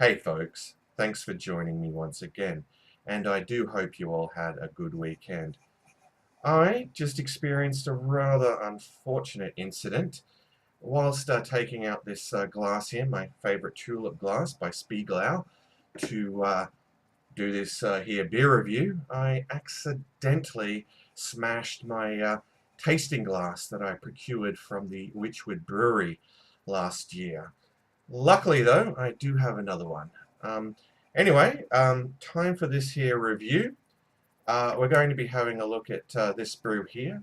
Hey folks, thanks for joining me once again, and I do hope you all had a good weekend. I just experienced a rather unfortunate incident whilst taking out this glass here, my favourite tulip glass by Spiegelau, to do this here beer review. I accidentally smashed my tasting glass that I procured from the Witchwood Brewery last year. Luckily, though, I do have another one. Time for this here review. We're going to be having a look at this brew here,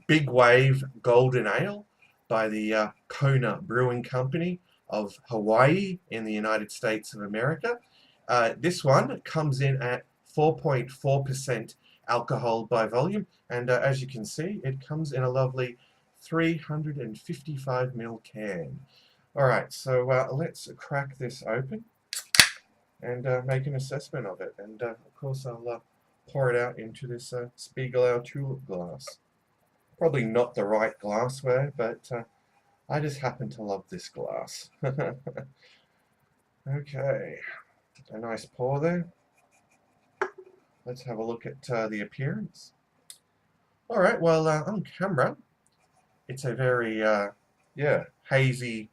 Big Wave Golden Ale by the Kona Brewing Company of Hawaii in the United States of America. This one comes in at 4.4% alcohol by volume, and as you can see, it comes in a lovely 355 ml can. Alright, so let's crack this open and make an assessment of it. And of course I'll pour it out into this Spiegelau tulip glass. Probably not the right glassware, but I just happen to love this glass. Okay, a nice pour there. Let's have a look at the appearance. Alright, well on camera it's a very hazy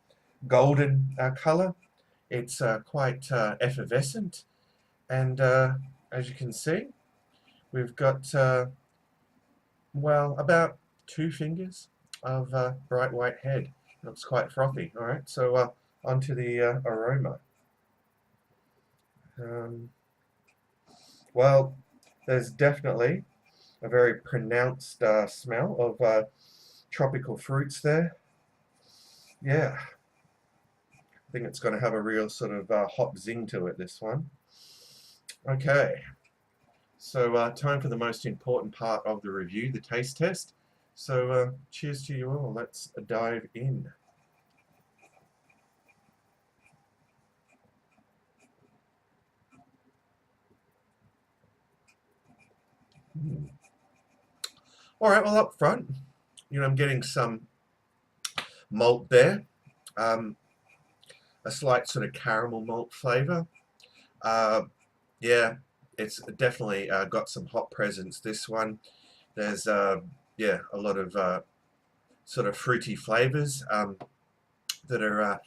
golden color. It's quite effervescent, and as you can see, we've got well, about 2 fingers of bright white head. It looks quite frothy. All right, so onto the aroma. Well, there's definitely a very pronounced smell of tropical fruits there. Yeah, I think it's going to have a real sort of hop zing to it, this one. Okay, so time for the most important part of the review, the taste test. So cheers to you all. Let's dive in. All right, well, up front, I'm getting some malt there. A slight sort of caramel malt flavor. Yeah, it's definitely got some hop presence, this one. There's a lot of sort of fruity flavors that are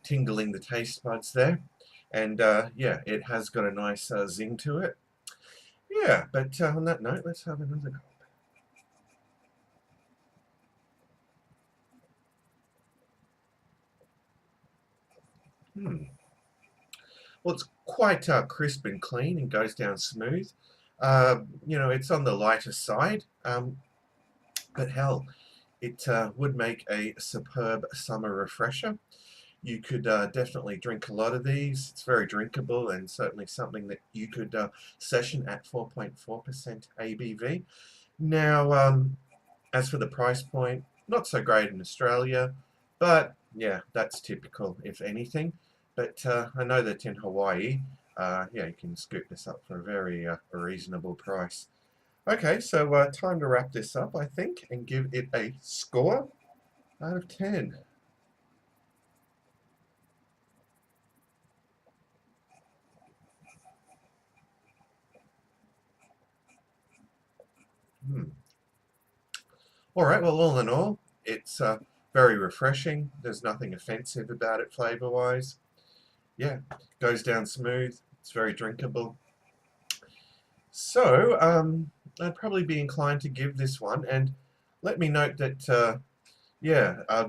tingling the taste buds there. And it has got a nice zing to it. Yeah, but on that note, let's have another gulp. Well, it's quite crisp and clean and goes down smooth. It's on the lighter side, but hell, it would make a superb summer refresher. You could definitely drink a lot of these. It's very drinkable and certainly something that you could session at 4.4% ABV. Now, as for the price point, not so great in Australia, but yeah, that's typical, if anything. But I know that in Hawaii, you can scoop this up for a very reasonable price. Okay, so time to wrap this up, I think, and give it a score out of 10. All right, well, all in all, it's very refreshing. There's nothing offensive about it flavor-wise. Yeah, goes down smooth. It's very drinkable. So, I'd probably be inclined to give this one. And let me note that,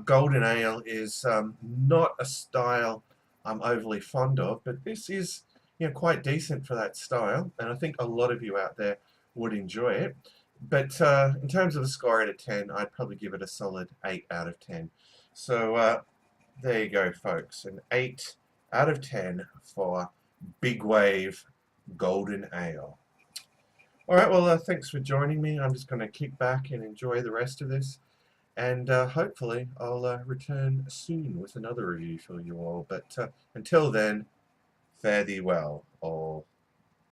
golden ale is not a style I'm overly fond of, but this is, quite decent for that style. And I think a lot of you out there would enjoy it. But in terms of a score out of 10, I'd probably give it a solid 8 out of 10. So there you go, folks. An 8 out of 10 for Big Wave Golden Ale. All right, well, thanks for joining me. I'm just going to kick back and enjoy the rest of this. And hopefully I'll return soon with another review for you all. But until then, fare thee well, all.